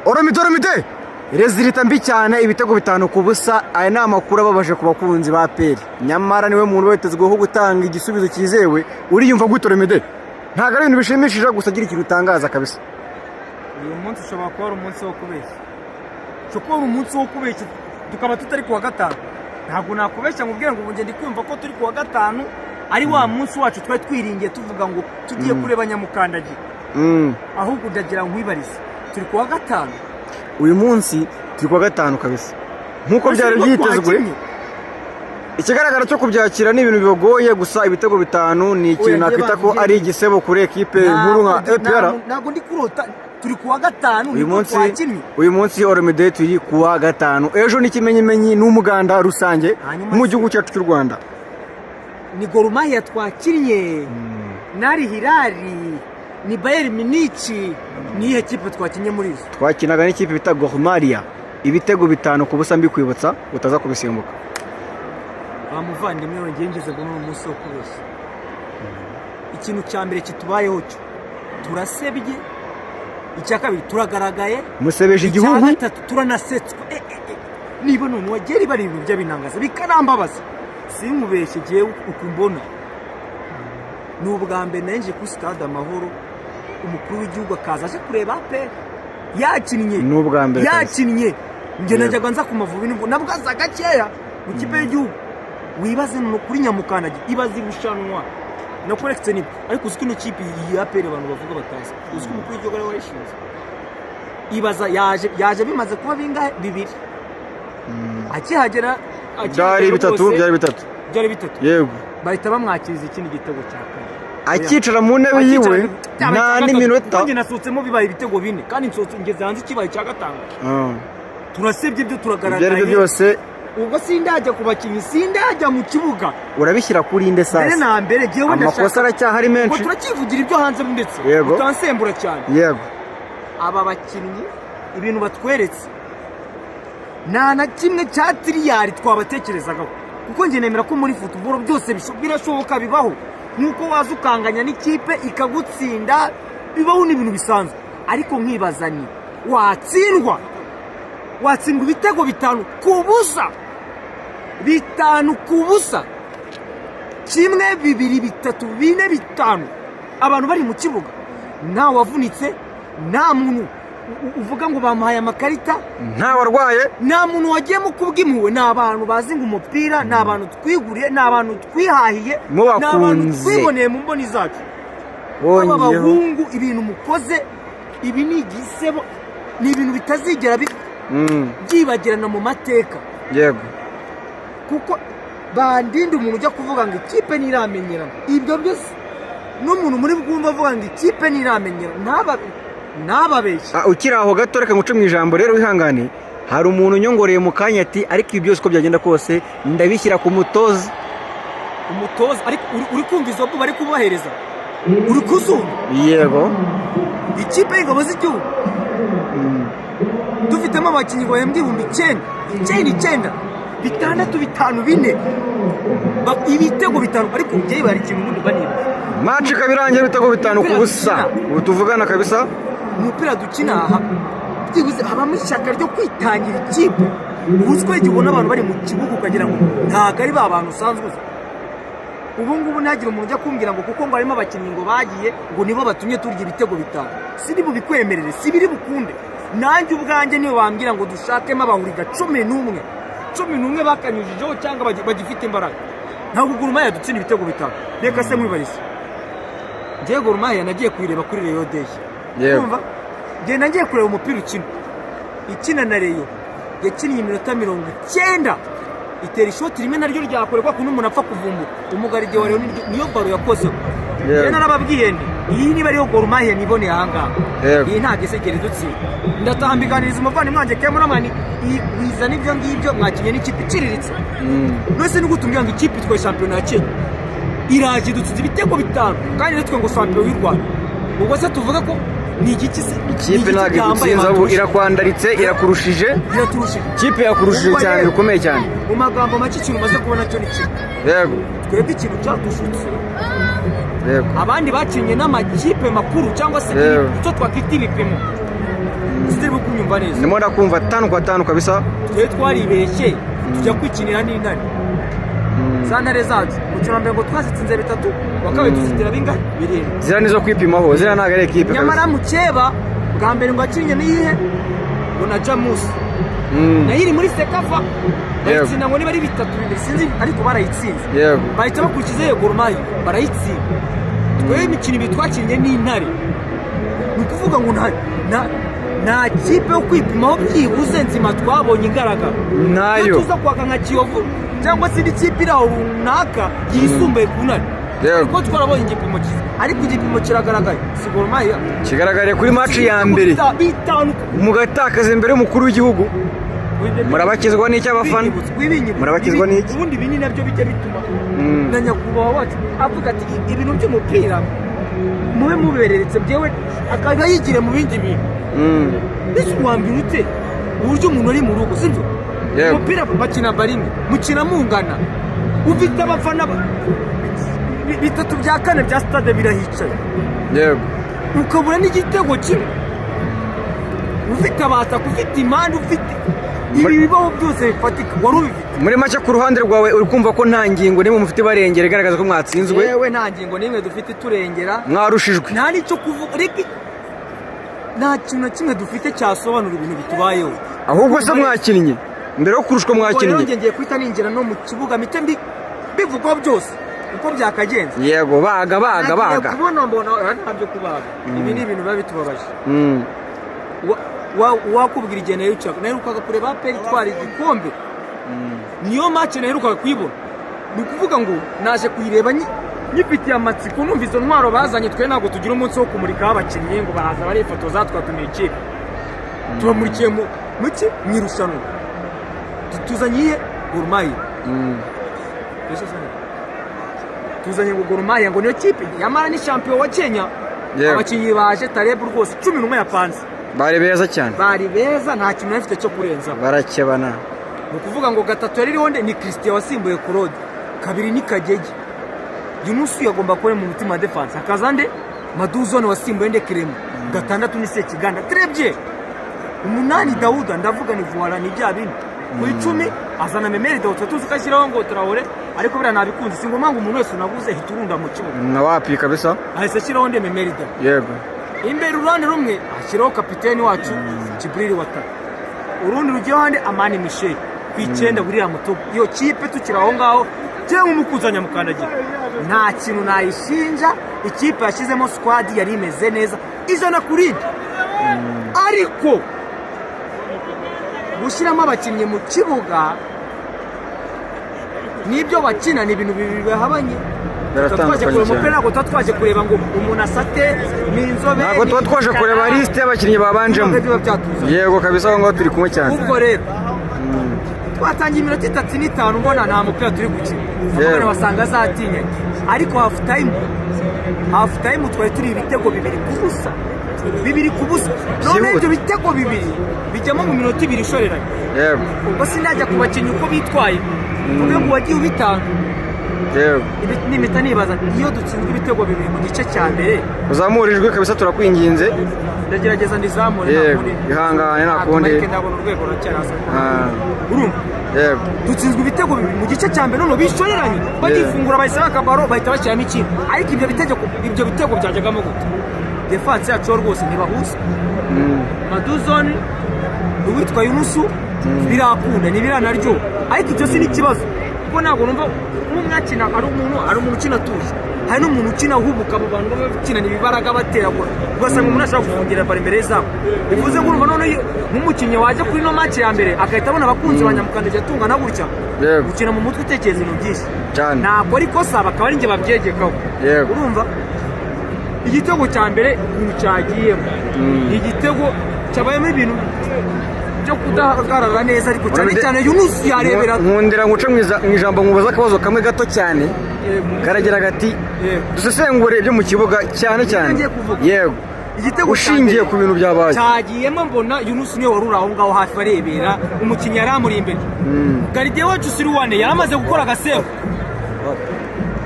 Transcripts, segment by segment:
Oromide rezilita mbi cyane ibitego 5-0. Aya ni amakuru ababaje ku bakunzi ba APR. Nyamara niwe muntu wetezweho gutanga igisubizo cyizewe. Uriyumva gute Oromide? Ntago ari ibintu bishimishije gusa agira ikintu utangaza kabisa. Uyu munsi ushobora kuba ari umunsi wo kubeshya. Cyo umunsi wo kubeshya tukaba tutari kuwa gatanu. Ntago nakubeshya ngubwira ngo ngende kwumva ko turi kuwa gatanu ari wa munsi wacu twari twiringiye tuvuga ngo tugiye kureba Nyamukandagira. Ahubwo ndagira nkwibarize. Turi kuwa gatanu. Uyu munsi turi kuwa gatanu kabisa. Nkuko byari byitezwe. Ikigaragara cyo kubyakira ni ibintu bigoye gusa ibitego 5 ni ikintu nakwita ko ari igisebo kuri equipe nkuru nka APR. Nago ndi kurota turi kuwa gatanu uyu munsi Oromide turi kuwa gatanu. Ejo n'ikimenyimenyi n'umuganda rusange mu gihugu cyacu cy'u Rwanda. Ni Gor Mahia twakinnye. Nari Hilali. Ni Bayern Munich. Ni equipe twakinnye muri zo. Twakinaga n'ikipe bita Gor Mahia. Ibitego 5-0 mbi kwibutsa utaza kubisimbuka. Bamuvandimwe wongeye ngeze ngo n'umunsi wo kubeshya. Ikintu cya mbere kitubayeho cyo turasebye. Icya kabiri turagaragaye. Musebeje igihugu. Icya gatatu turanasetswa. Niba none wageri bari ibintu by'abinangaza bikarambabaza. Sinkubeshye giye ukumbona. N'ubwa mbere nanje ku stade Amahoro umukuru w'igihugu akaza aje kureba APR. Yakinnye. N'ubwa mbere. Yakinnye. Nge najyaga nza ku Mavubi nabwaza gakeya mu kipe y'igihugu. Wibaze no kuri Nyamukandagira ibaze ibushanwa no collecte ni ariko uziko no kipe ya APR abantu bavuga batazi uziko umukuru w'igihugu ari warishinze ibaza yaje bimaze kuba bingahe bibiri akihagera byari bitatu yego bahita bamwakiriza ikindi gitego cya kane akicara mu ntebe yiwe nta n'iminota ngi nasutsemo bibaye ibitego 4 kandi nsotse ngeze hanze kibaye cya gatanu turasebye ibyo turagaragaye ibyo byose ubwo sindajya kubakinyi sindajya mu kibuga urabishyira kuri inde sasa na mbere jewe ndashaka amakosa aracyahari menshi ko turakivugira ibyo hanze ndetse utansembura cyane yego aba bakinyi ibintu batweretse na kimwe cya triyari twabatekerezaga kuko nge nemera ko muri football byose birashoboka bibaho nuko waza ukanganya n'ikipe ikagutsinda bibaho ni ibintu bisanzwe ariko nkibazani watsindwa ibitego 5 kubusa 5 kubusa 1 2 3 4 5 abantu bari mu kibuga nta wavunitse nta muntu uvuga ngo bamuhaye amakarita nta warwaye nta muntu wagiye mu kubwimwe n'abantu bazi ngo umupira n'abantu twiguriye n'abantu twihahiye n'abantu twiboneye mu mboni zacu abahungu ibintu mukoze ibi ni igisebo ni ibintu bitazigera byibagirana mu mateka yego kuko bandinde umuntu ujya kuvuga ngo ikipe niramenyerana ibyo byose n'umuntu muri bwumva avuga ngo ikipe niramenyerana ntababeshya ukiri aho gato reka nguce mu ijambo rero wihangane hari umuntu unyongoreye mu kanya ati ariko ibi byose uko byagenda kose ndabishyira ku umutoza ariko uri kumva izo mbuga bari kubahereza uri kuzumva yego ikipe y'ingabo z'igihugu dufitemo abakinnyi bahembwa 9,000 6 5 4 ibitego 5 ariko ngiye bari ikintu n'undi baniba match kabirangira ibitego 5-0 ubu tuvugana kabisa umupira dukina byibuze habamo ishyaka ryo kwitangira ikipe ubuzwe gibona abantu bari mu kibuga ukagira ngo ntago ari ba bantu usanzwe ubu ngubu nagira umuntu ujya kumbwira ngo kuko ngo harimo abakinnyi ngo bagiye ngo nibo batumye turya ibitego 5 siri bubikwemerere sibiri bukunde nanjye ubwanjye niyo bambwira ngo dushakemo abahuriga 11 bakanyujijeho cyangwa bagifite imbaraga ntabwo Gor Mahia dutsinda ibitego 5 reka se mwibarisa ngiye Gor Mahia nagiye kuyireba kuri Rayon Day kumva ngiye nagiye kureba umupira ikina na Rayon yakinnye iminota 90 itera ishoti rimwe naryo ryakorerwa kuno umuntu apfa kuvumbura umugaride wa Rayon niyo baro yakoze narababwiye iyi niba ariyo Gor Mahia nibone ahangaha iyi nta gisegere dutsinda ndatambiganiriza umuvandimwe wanjye Kemuramani wiza n'ibyo ngibyo mwakinye n'ikipe iciriritse nose ni gutumbira ngo ikipe twa champion ya Kenya iraje dutsinze ibitego 5 kandi natwe ngo champion y'u Rwanda ubwo se tuvuga ko ni igiki se ikipe ntabwo igutsinze ahubwo irakwandaritse irakurushije ikipe yakurushije cyane bikomeye cyane mu magambo make ikintu umaze kubona cyo ni yego twebwe ikintu cyadushutse abandi bacinye n'amakipe makuru cyangwa se icyo twakwita ibipimo ziri bukumye kunyumva neza ndimo ndakumva 5 kwa 5 kabisa. twe twaribeshye tujya kwikinira n'intare za ntare zacu mukino mbere ngo twazitsinze 3 wakabaye tuzitira bingahe 7 Zira nizo kwipimaho, zira ntago ari equipe kabisa. nyamara mukeba bwa mbere ngo akinye niyihe ngo na Jamus nayiri muri Sekafa bayitsinda ngo niba ari 3-2 sinzi ariko barayitsinze Yego. bahita bakurikiza Gor Mahia barayitsinda twe imikino ibiri twakinye n'intare ni ukuvuga ngo nta kipe yo kwipimaho byibuze nzima twabonye igaragara Nayo. tuza kwaka nka Kiyovu cyangwa se indi kipe iri aho runaka yisumbuye ku ntare kuko twarabonye igipimo cyiza ariko igipimo kiragaragaye si Gor Mahia kigaragariye kuri match ya mbere mugatakaza imbere y'umukuru w'igihugu murabakizwa n'iki abafana murabakizwa n'iki ubundi bini nabyo bijya bituma na nyakubahwa wacu avuga ati ibintu by'umupira mube mubereretse byewe akaba yigire mu bindi bintu ese wambwira ute uburyo umuntu ari mu rugo sibyo umupira bakina barimwe mukina mungana ufite abafana 3/4 bya stade birahicaye yego ukabura n'igitego kimwe ufite abataka ufite impande ufite ibi bibaho byose bifatika wari ubifite muri make ku ruhande rwawe uri kumva ko nta ngingo nimwe mufite barengera igaragaza ko mwatsinzwe yewe nta ngingo nimwe dufite turengera mwarushijwe nta nicyo kuvuga reka nta kintu na kimwe dufite cyasobanura ibintu bitubayeho ahubwo se mwakinnye mbere yo kurushwa mwakinnye ngiye kwita ninjira no mu kibuga mite bivugwa byose uko byakagenze yego baga kubona mbona ntabyo kubaga ibi ni ibintu biba bitubabaje wakubwira igihe naherukaga kureba APR itwara igikombe niyo match naherukaga kuyibona ni ukuvuga ngo naje kuyireba nyifitiye amatsiko numva izo ntwaro bazanye twe ntabwo tugira umunsi wo kumurika abakinnyi ngo bahaza barifotoza twatumiye ikipe tubamurikiye muki mwirushanwa tuzanye Gor Mahia tuzanye ngo Gor Mahia ngo niyo kipe yamara ni champion wa Kenya abakinnyi baje Tarebu rwose 11 yapanze bari beza cyane bari beza nta kintu bafite cyo kurenza barakebana ni ukuvuga ngo gatatu yaririho ni Christian wasimbuye Claude kabiri ni Kagege Yunusu yagomba kuba mu mutima wa defense hakaza nde Maduzone wasimbuye nde Kirema gatandatu ni Sekiganda trebye umunani Dauda ndavuga ni Voila ni bya bindi ku 10 azana Memeri Dauda tuzi kashyiraho ngo Traore ariko bira nabikunze singoma ngo umuntu wese unaguze hiturunda mu kibuga na wapi kabisa ahise ashyiraho nde Memeri Dauda yego imbere urane rumwe ashyiraho kapiteni wacu Jibril Watara urundi rugiye hande Amani Michel kwicenda buriya muto iyo kipe tukiraho ngaho cyangwa umukuzanya mukandagira nta kintu nayishinja ikipe yashizemo squad yari imeze neza ijana kuri ariko gushyiramo abakinnyi mu kibuga nibyo bakina ni ibintu bihabanye twaje kureba umupira ntabwo twaje kureba ngo umuntu asate n'inzobe ntabwo twaje kureba liste y'abakinnyi babanjemo yego kabisa aho ngaho turi kumwe cyane ubwo rero twatangiye iminota 35 mbona nta mupira turi gukina abana basanga zatinye ariko half time twari turi ibitego 2 ku busa none ibyo bitego 2 bijyamo mu minota 2 ishoreranye yego ubwo sinajya kubakinnyi uko bitwaye kuko ngo wagiye ubitanga yego nimita nibaza iyo dutsinzwe ibitego 2 mu gice cya mbere uzamurijwe kabisa turakwinginze ndagerageza ndizamure ihangane nakundi ndabona urwego racyarasa urumva yego dutsinzwe ibitego 2 mu gice cya mbere none bishoreranye bagifungura bayisaba akabaro bahita bashyiramo ikintu ariko ibyo bitego byajyagamo gute defense yacu rwose ntibahuza Maduzone uwitwa Yunusu birakunda ntibiranaryo ariko ibyo si n'ikibazo kuko ntabwo numva nk'umwakina ari umuntu ukina tuje hari n'umuntu ukina uhubuka mu bantu bakina ibibaraga bateragura ugasanga umuntu ashobora gufungira bari imbere y'izabo bivuze ngo urumva none nk'umukinnyi waje kuri no match ya mbere agahita abona abakunzi banyamukandagira tungana gutya gukina mu mutwe utekereza ibintu byinshi ntabwo ari kosa bakaba ari njye babyegekaho urumva igitego cya mbere ibintu cyagiyemo igitego cyabayemo ibintu byo kudahagarara neza ariko cyane cyane Yunusu yarebera nkundira nguce mu ijambo nkubaza akabazo kamwe gato cyane karagira gati dusesengure ibyo mu kibuga cyane cyane yego igitego ushingiye ku bintu byabaye cyagiyemo mbona Yunusu niwe wari uri aho ngaho hafi arebera umukinnyi yari amuri imbere Garide wacu Sirwane yaramaze gukora agasevu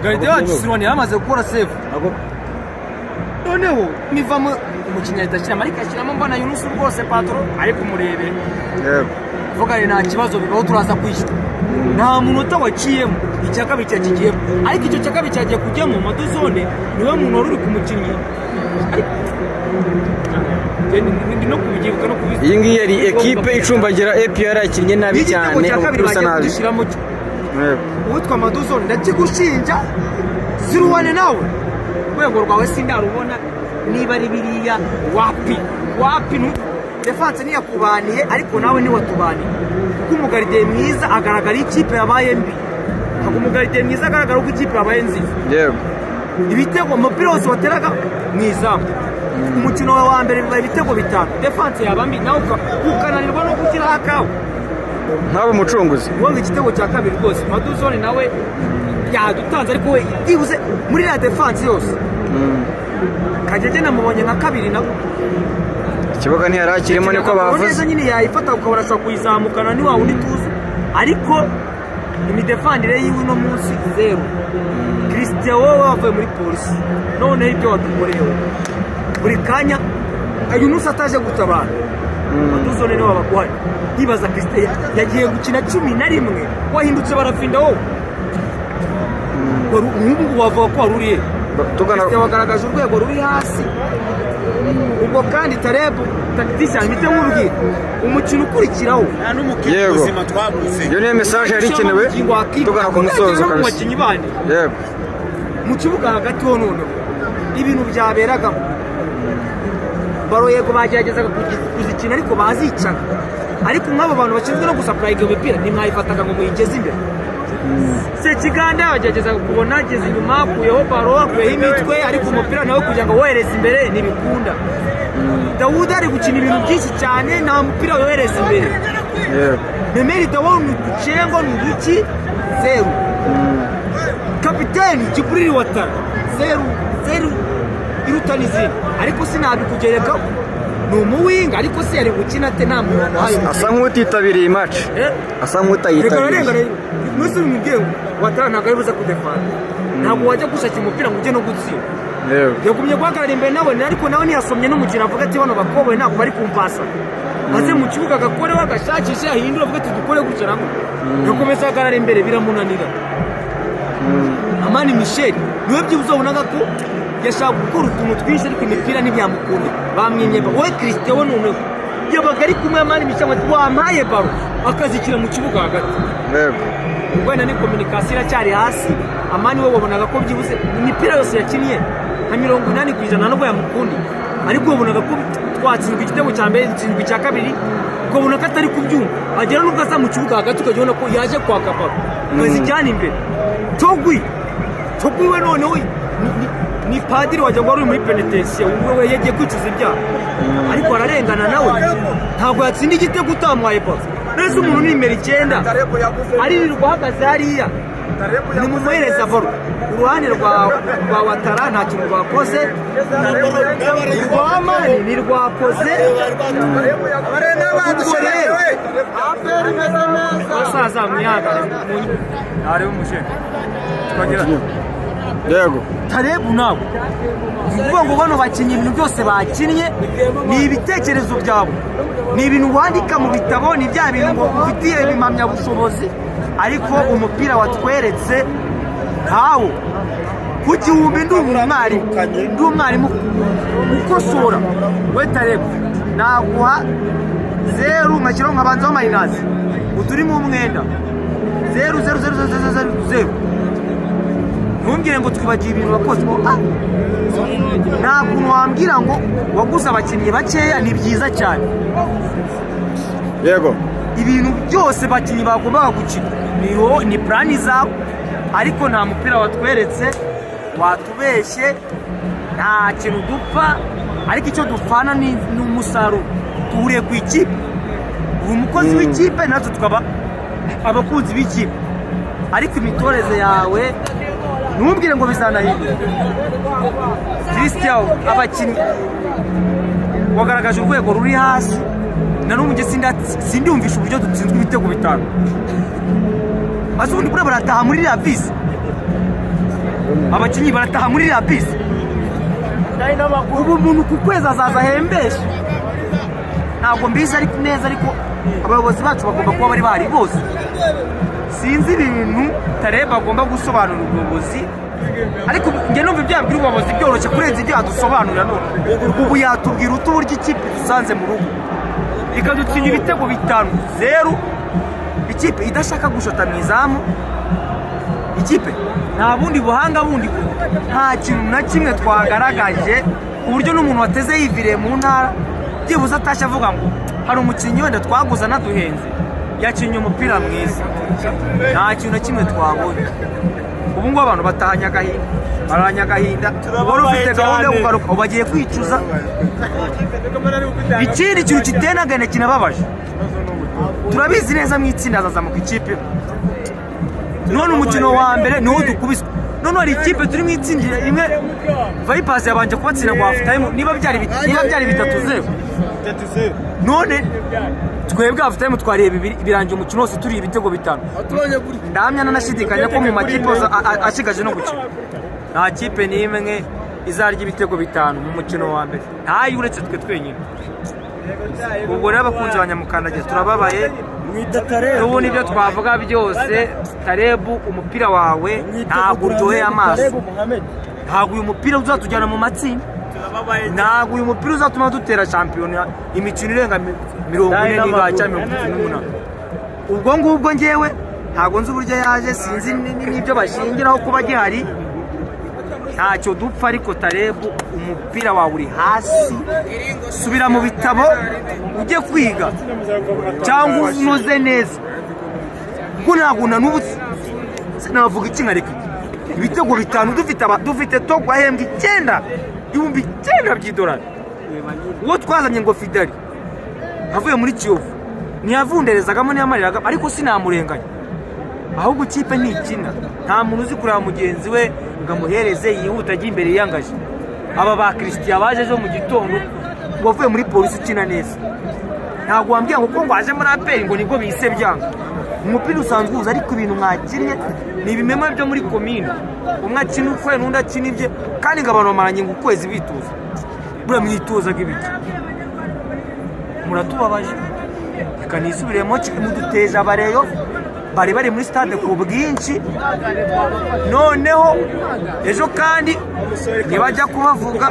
Garide wacu Sirwane yaramaze gukora save noneho umukinnyi ahita ashyiramo ariko ashyiramo mbona Yunusu rwose patro ari kumurebera yego vuga ari nta kibazo bibaho turaza kwishyura nta munota waciyemo icya kabiri cyakigiyemo ariko icyo cya kabiri cyagiye kujyamo Maduzone niwe muntu wari uri ku mukinnyi no kubyibuka no kubizi iyi ngiyi yari ekipe icumbagira APR ikinnye nabi cyane ubusa nabi uwitwa Maduzone ndakigushinja ziruwane nawe urwego rwawe sindarubona niba ari biriya wapi defense ntiyakubaniye ariko nawe ntiwatubaniye kuko umugaride mwiza agaragara ikipe yabaye mbi ntabwo umugaride mwiza agaragara uko ikipe yabaye nziza yego ibitego umupira wose wateraga mu izamu umukino wa mbere bibaye ibitego 5 defense yaba mbi nawe ukananirwa no gukina akawe ntabe umucunguzi wonga igitego cya kabiri rwose Maduzone nawe yadutanze ariko we yibuze muri la defense yose Kagege namubonye nka kabiri nako ikibuga ntiyarakirimo niko bavuze neza nyine yayifata ukabona ashobora kuyizamukana ni wawe tuzi ariko imidefandire yiwe no munsi 0 Christian wowe wavuye muri polisi none ibyo wadukoreyeho buri kanya Yunusu ataje gutabara Maduzone niwe wabaguhaye yibaza Christian yagiye gukina 11 wahindutse barafinda wowe nk'ubu wavuga ko waruriye tugana wagaragaje urwego ruri hasi ubwo kandi Tarebu tactician bite nk'urubwira umukino ukurikiraho nta n'umukino ubuzima twabuze iyo niyo message yari ikenewe tugana ku musozo kabisa yego mu kibuga hagati ho none ibintu byaberagamo baro yego bageragezaga kuzikina ariko bazicaga ariko nk'abo bantu bashinzwe no gusapurayinga imipira ntimwayifataga ngo muyigeze imbere Sekiganda yagerageza kubona ageze inyuma akuyeho baro akuyeho imitwe ariko umupira nawe kugira ngo wohereze imbere ntibikunda Dawudi ari gukina ibintu byinshi cyane nta mupira wohereza imbere Memeri Dawudi uducengo n'uduki 0 kapiteni Jibril Watara 0 irutanizi ariko sinabikugerekaho ni umuwinga ariko se yari gukina ate nta muntu wayo asa nk'utitabiriye match asa nk'utayitabiriye Nusu mubyeyi Watara ntabwo aribuza kudefanda ntabwo wajya gushaka umupira ngo ujye no gutsinda yagumye guhagarara imbere nawe ariko nawe ntiyasomye n'umukino avuga ati bano bakoboye ntabwo bari kumpasa maze mu kibuga agakoreho agashakisha ahindura avuga ati dukore gutya nako yakomeza ahagarara imbere biramunanira Amani Michel niwe byibuze wabonaga ko yashaka gukora utuntu twinshi ariko imipira ntibyamukunda bamwimye wowe Christian we noneho yabaga ari kumwe Amani Michel wampaye baro akazikira mu kibuga hagati wenda ni communication iracyari hasi Amani we wabonaga ko byibuze imipira yose yakiniye nka 80% nubwo yamukundi ariko wabonaga ko twatsinzwe igitego cya mbere tsindwe cya kabiri ukabona ko atari kubyumva agera n'ubwo asa mu kibuga hagati ukajya ko yaje kwaka baro bazijyana imbere Togwi we noneho ni padiri wajya ngo ari muri penetration we yagiye kwicuza ibyaha ariko ararengana nawe ntabwo yatsinda igitego utamwaye pasi neza umuntu ni imbere 9 aririrwa hagaze hariya ni mumuhereza baro uruhande rwa Watara nta kintu rwakoze Amani ni rwakoze abasaza mwihagare arebe umushe twagira yego Tarebu nawe uvuga ngo bano bakinnyi ibintu byose bakinnye ni ibitekerezo byabo ni ibintu wandika mu bitabo ni bya bintu ngo ufitiye impamyabushobozi ariko umupira watweretse ntawo ku gihumbi ndi umwarimu ukosora we Tarebu naguha 0 nkashyiraho nkabanzaho mayinazi uturimo umwenda 0 ntumbwire ngo twibagiye ibintu wakoze nta kuntu wambwira ngo waguze abakinnyi bakeya ni byiza cyane yego ibintu byose bakinnyi bagombaga gukina ni plani zabo ariko nta mupira watweretse watubeshye nta kintu dupfa ariko icyo dupfana ni umusaruro duhuriye ku ikipe uri umukozi w'ikipe natwe tukaba abakunzi b'ikipe ariko imitoreze yawe ntumbwire ngo bizanahindura Christian abakinnyi wagaragaje urwego ruri hasi na n'umujye sindumvisha uburyo dutsinzwe ibitego 5 azubundi kure barataha muri la bisi abakinnyi barataha muri la bisi ubu umuntu ku kwezi azaza ahembesha ntabwo mbizi ariko neza ariko abayobozi bacu bagomba kuba bari bahari bose sinzi ibintu Tareb agomba gusobanura ubuyobozi ariko njye numva ibyabwira ubuyobozi byoroshye kurenza ibyo yadusobanurira none ubu yatubwira uburyo ikipe dusanze mu rugo ikadutsinya ibitego 5-0 ikipe idashaka gushota mu izamu ikipe nta bundi buhanga bundi nta kintu na kimwe twagaragaje uburyo n'umuntu wateze yiviriye mu ntara byibuze atashye avuga ngo hari umukinnyi wenda twaguza naduhenze yakinnye umupira mwiza nta kintu na kimwe twabonye ubu ngubu abantu barahanye agahinda wari ufite gahunda yo kugaruka ubu bagiye kwicuza ikindi kintu kiteye n'agahinda kinababaje turabizi neza mu itsinda hazazamuka ikipe none umukino wa mbere niwo dukubiswe none hari ikipe turi mu itsinda imwe Vipers yabanje kubatsinda ngo half-time niba byari 3-0 none twebwe half-time twareba birangiye umukino wose turi ibitego 5 ndamya nanashidikanya ko mu makipe ashigaje no gukina nta kipe n'imwe izarya ibitego 5 mu mukino wa mbere ntayo uretse twe twenyine ubwo rero abakunzi banyamukandagira turababaye ubu nibyo twavuga byose Tareb umupira wawe ntabwo uryoheye amaso ntabwo uyu mupira uzatujyana mu matsinda ntabwo uyu mupira uzatuma dutera shampiyona imikino irenga 40 cyangwa 38 ubwo ngubwo ngewe ntabwo nzi uburyo yaje sinzi n'ibyo bashingiraho kuba gihari ntacyo dupfa ariko Tareb umupira wawe uri hasi subira mu bitabo ujye kwiga cyangwa unoze neza kuko ntabwo n'ubu sinavuga iki nkareka ibitego 5 dufite Togo ahembwa 9,000 by'idolari uwo twazanye ngo Fideli avuye muri Kiyovu ntiyavunderezagamo ntiyamariraga ariko sinamurenganya ahubwo ikipe ntikina nta muntu uzi kureba mugenzi we ngo amuhereze yihuta ajya imbere yangaje aba ba Christian baje ejo mu gitondo wavuye muri polisi ukina neza ntabwo wambwiye ngo waje muri APR ngo nibwo bise byanga umupira usanzwe uza ariko ibintu mwakinnye ni ibimema byo muri komine umwe akina ukwe n'undi akina ibye kandi ngo abantu bamaranye ngo ukwezi bituza buriya mwitozaga ibiki muratubabaje reka nisubiremo muduteje abareyo bari muri stade ku bwinshi noneho ejo kandi ntibajya kubavuga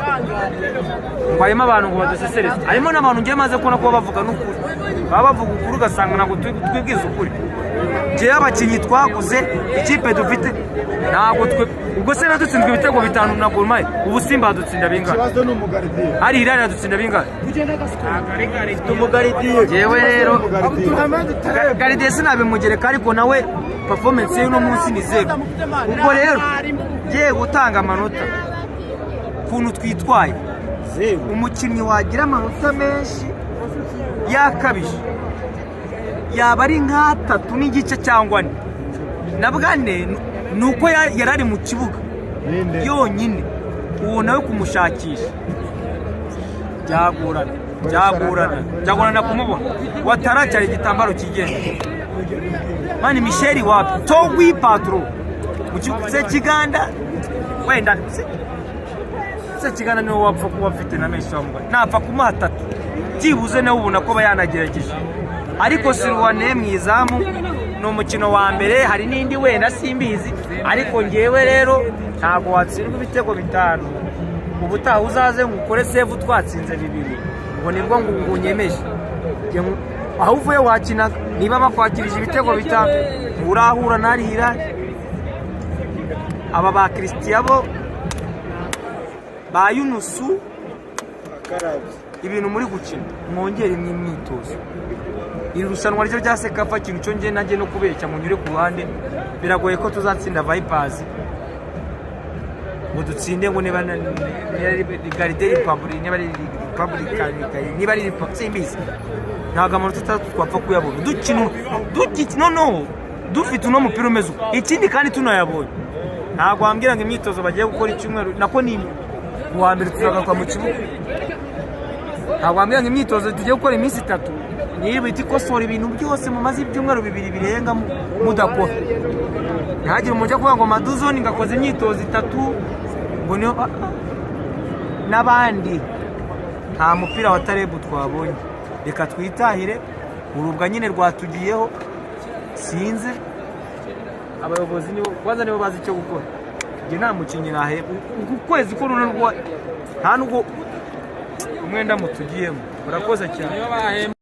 ngo harimo abantu ngo badusesereze harimo n'abantu ngiye maze kubona ko bavuga n'ukuri baba bavuga ukuri ugasanga ntabwo twibwiza ukuri ngewe abakinnyi twaguze ikipe dufite ntabwo twe ubwo se nadutsinzwe ibitego 5 na Gor Mahia ubu Simba dutsinda bingana hari Hilal yadutsinda bingana umugaridiye ngewe rero garidiye sinabimugereka ariko nawe performance y'uno munsi ni 0 ubwo rero ngiye gutanga amanota kuntu twitwaye umukinnyi wagira amanota menshi yakabije yaba ari nka 3 n'igice cyangwa 4 na bwane nuko yarari mu kibuga yonyine uwo nawe kumushakisha byagorana kumubona wataracyari igitambaro kigenda mani Michel wapi Togwi Patro se Kiganda wenda se Kiganda niwe wapfa kuba afite na menshi wamugwa napfa kumuha 3 byibuze nawe ubona ko bayanagerageje ariko Sirwane mwizamu no mukino wa mbere hari nindi wenda simbizi ariko ngewe rero ntago watsindwa ibitego 5 ubutaha uzaze ngukore save twatsinze 2 ngo nibwo ngunyemeje aho uvuye wakina niba bakwakirije ibitego 5 urahura narira aba ba Christian bo ba Yunusu ibintu muri gukina mwongere imyitozo irushanwa ryo rya Sekafa kintu cyo nge nanjye no kubeshya mu nyure ku ruhande biragoye ko tuzatsinda Vipers ngo dutsinde ngo niba Garde Republic niba ari Republican niba ari Simbizi ntago amanota 3 twapfa kuyabona dukina no dufite uno mupira umeze ikindi kandi tunayabonye ntago wambwira ngo imyitozo bagiye gukora icyumweru nako ni wa mbere tuzagaruka mu kibuga ntago wambwira ngo imyitozo tugiye gukora iminsi 3 niba itikosora ibintu byose mu mazi ibyumweru 2 birenga mudakora ntihagire umujya kuvuga ngo maduzoni ngakoze imyitozo 3 ngo niyo n'abandi nta mupira wa tarebu twabonye, reka twitahire. Urubwa nyine rwatugiyeho, sinzi abayobozi nibo bazi icyo gukora. Njye nta mukinnyi naheba uku kwezi ko nta nubwo umwenda mutugiyemo. Urakoze cyane.